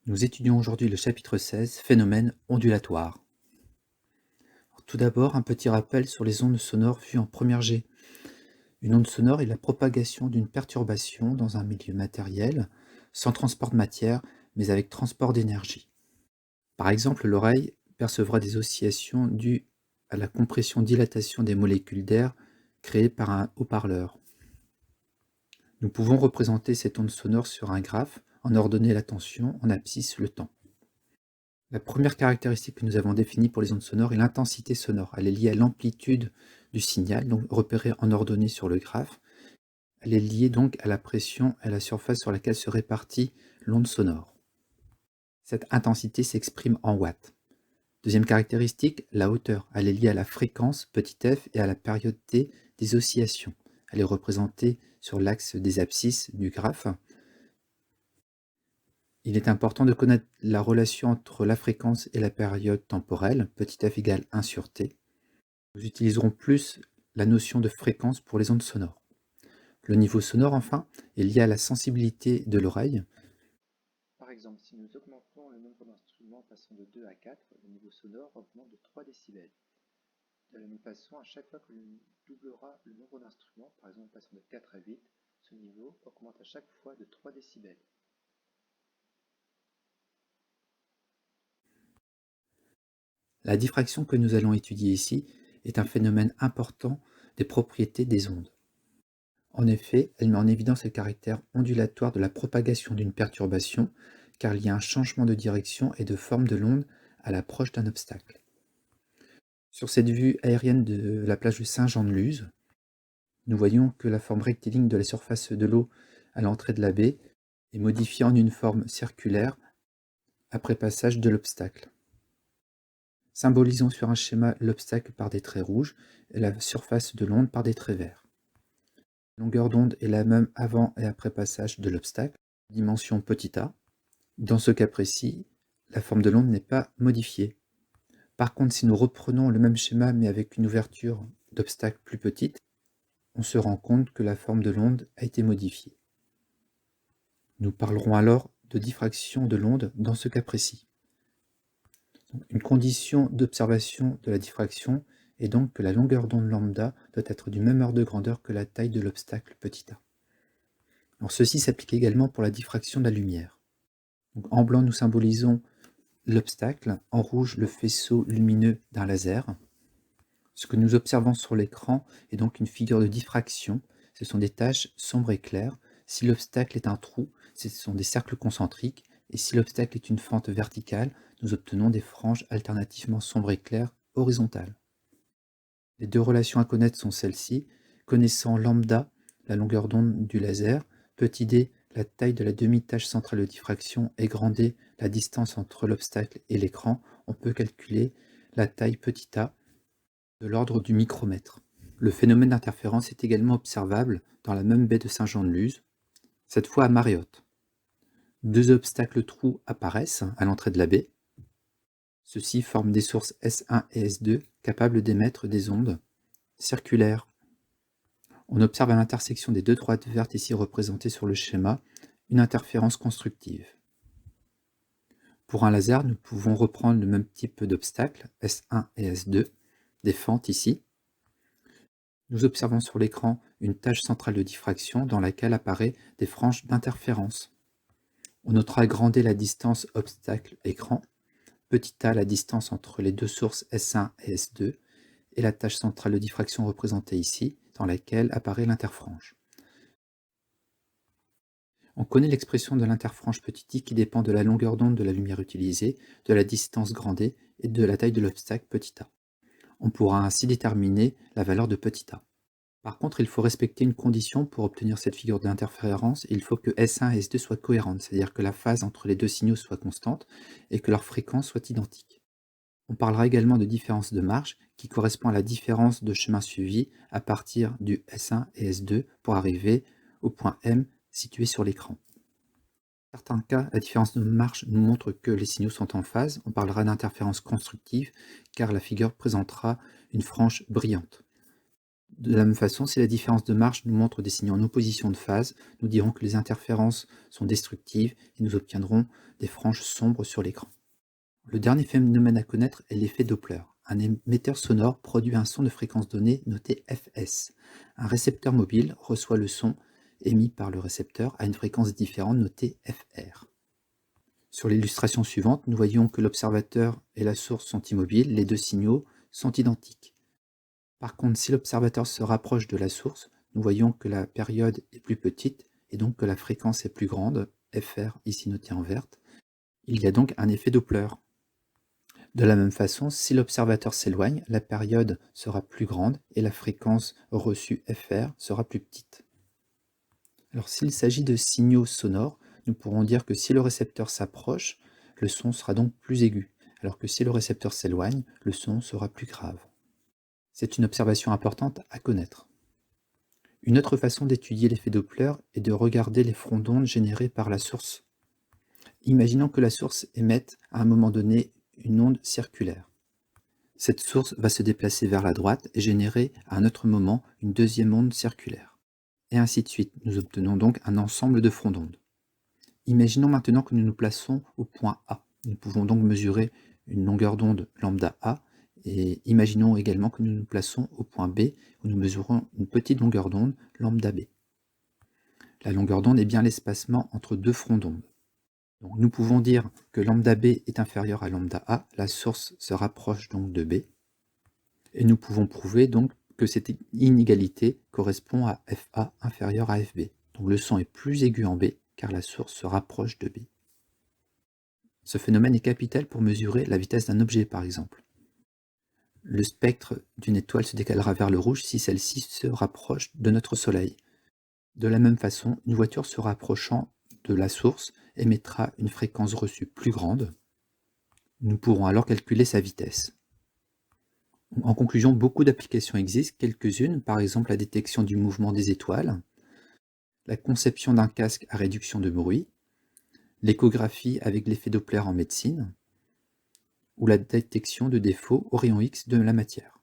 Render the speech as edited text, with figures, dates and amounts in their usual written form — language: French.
Nous étudions aujourd'hui le chapitre 16, phénomènes ondulatoires. Tout d'abord, un petit rappel sur les ondes sonores vues en première G. Une onde sonore est la propagation d'une perturbation dans un milieu matériel, sans transport de matière, mais avec transport d'énergie. Par exemple, l'oreille percevra des oscillations dues à la compression-dilatation des molécules d'air créées par un haut-parleur. Nous pouvons représenter cette onde sonore sur un graphe, en ordonner la tension, en abscisse le temps. La première caractéristique que nous avons définie pour les ondes sonores est l'intensité sonore. Elle est liée à l'amplitude du signal, donc repérée en ordonnée sur le graphe. Elle est liée donc à la pression et à la surface sur laquelle se répartit l'onde sonore. Cette intensité s'exprime en watts. Deuxième caractéristique, la hauteur. Elle est liée à la fréquence, petit f, et à la période t des oscillations. Elle est représentée sur l'axe des abscisses du graphe. Il est important de connaître la relation entre la fréquence et la période temporelle, petit f égale 1 sur t. Nous utiliserons plus la notion de fréquence pour les ondes sonores. Le niveau sonore, enfin, est lié à la sensibilité de l'oreille. Par exemple, si nous augmentons le nombre d'instruments passant de 2 à 4, le niveau sonore augmente de 3 décibels. De la même façon, à chaque fois que l'on doublera le nombre d'instruments, par exemple passant de 4 à 8, ce niveau augmente à chaque fois de 3 décibels. La diffraction que nous allons étudier ici est un phénomène important des propriétés des ondes. En effet, elle met en évidence le caractère ondulatoire de la propagation d'une perturbation, car il y a un changement de direction et de forme de l'onde à l'approche d'un obstacle. Sur cette vue aérienne de la plage de Saint-Jean-de-Luz, nous voyons que la forme rectiligne de la surface de l'eau à l'entrée de la baie est modifiée en une forme circulaire après passage de l'obstacle. Symbolisons sur un schéma l'obstacle par des traits rouges et la surface de l'onde par des traits verts. La longueur d'onde est la même avant et après passage de l'obstacle, dimension petit a. Dans ce cas précis, la forme de l'onde n'est pas modifiée. Par contre, si nous reprenons le même schéma mais avec une ouverture d'obstacle plus petite, on se rend compte que la forme de l'onde a été modifiée. Nous parlerons alors de diffraction de l'onde dans ce cas précis. Une condition d'observation de la diffraction est donc que la longueur d'onde lambda doit être du même ordre de grandeur que la taille de l'obstacle petit a. Alors ceci s'applique également pour la diffraction de la lumière. Donc, en blanc, nous symbolisons l'obstacle, en rouge, le faisceau lumineux d'un laser. Ce que nous observons sur l'écran est donc une figure de diffraction. Ce sont des taches sombres et claires. Si l'obstacle est un trou, ce sont des cercles concentriques. Et si l'obstacle est une fente verticale, nous obtenons des franges alternativement sombres et claires horizontales. Les deux relations à connaître sont celles-ci. Connaissant lambda, la longueur d'onde du laser, petit d, la taille de la demi-tache centrale de diffraction, et grand D, la distance entre l'obstacle et l'écran, on peut calculer la taille petit a de l'ordre du micromètre. Le phénomène d'interférence est également observable dans la même baie de Saint-Jean-de-Luz, cette fois à marée haute. Deux obstacles trous apparaissent à l'entrée de la baie. Ceux-ci forment des sources S1 et S2 capables d'émettre des ondes circulaires. On observe à l'intersection des deux droites vertes ici représentées sur le schéma une interférence constructive. Pour un laser, nous pouvons reprendre le même type d'obstacles, S1 et S2, des fentes ici. Nous observons sur l'écran une tache centrale de diffraction dans laquelle apparaît des franges d'interférence. On notera grand D la distance obstacle-écran, petit a la distance entre les deux sources S1 et S2, et la tache centrale de diffraction représentée ici, dans laquelle apparaît l'interfrange. On connaît l'expression de l'interfrange petit i qui dépend de la longueur d'onde de la lumière utilisée, de la distance grand D et de la taille de l'obstacle petit a. On pourra ainsi déterminer la valeur de petit a. Par contre, il faut respecter une condition pour obtenir cette figure d'interférence. Il faut que S1 et S2 soient cohérentes, c'est-à-dire que la phase entre les deux signaux soit constante et que leur fréquence soit identique. On parlera également de différence de marge, qui correspond à la différence de chemin suivi à partir du S1 et S2 pour arriver au point M situé sur l'écran. Dans certains cas, la différence de marge nous montre que les signaux sont en phase. On parlera d'interférence constructive, car la figure présentera une frange brillante. De la même façon, si la différence de marge nous montre des signaux en opposition de phase, nous dirons que les interférences sont destructives et nous obtiendrons des franges sombres sur l'écran. Le dernier phénomène à connaître est l'effet Doppler. Un émetteur sonore produit un son de fréquence donnée noté Fs. Un récepteur mobile reçoit le son émis par le récepteur à une fréquence différente notée Fr. Sur l'illustration suivante, nous voyons que l'observateur et la source sont immobiles, les deux signaux sont identiques. Par contre, si l'observateur se rapproche de la source, nous voyons que la période est plus petite et donc que la fréquence est plus grande, Fr ici noté en verte. Il y a donc un effet Doppler. De la même façon, si l'observateur s'éloigne, la période sera plus grande et la fréquence reçue Fr sera plus petite. Alors s'il s'agit de signaux sonores, nous pourrons dire que si le récepteur s'approche, le son sera donc plus aigu, alors que si le récepteur s'éloigne, le son sera plus grave. C'est une observation importante à connaître. Une autre façon d'étudier l'effet Doppler est de regarder les fronts d'onde générés par la source. Imaginons que la source émette à un moment donné une onde circulaire. Cette source va se déplacer vers la droite et générer à un autre moment une deuxième onde circulaire. Et ainsi de suite. Nous obtenons donc un ensemble de fronts d'onde. Imaginons maintenant que nous nous plaçons au point A. Nous pouvons donc mesurer une longueur d'onde lambda A, et imaginons également que nous nous plaçons au point B, où nous mesurons une petite longueur d'onde lambda B. La longueur d'onde est bien l'espacement entre deux fronts d'onde. Donc nous pouvons dire que lambda B est inférieur à lambda A, la source se rapproche donc de B, et nous pouvons prouver donc que cette inégalité correspond à FA inférieur à FB. Donc le son est plus aigu en B, car la source se rapproche de B. Ce phénomène est capital pour mesurer la vitesse d'un objet, par exemple. Le spectre d'une étoile se décalera vers le rouge si celle-ci se rapproche de notre Soleil. De la même façon, une voiture se rapprochant de la source émettra une fréquence reçue plus grande. Nous pourrons alors calculer sa vitesse. En conclusion, beaucoup d'applications existent, quelques-unes, par exemple la détection du mouvement des étoiles, la conception d'un casque à réduction de bruit, l'échographie avec l'effet Doppler en médecine, ou la détection de défauts aux rayons X de la matière.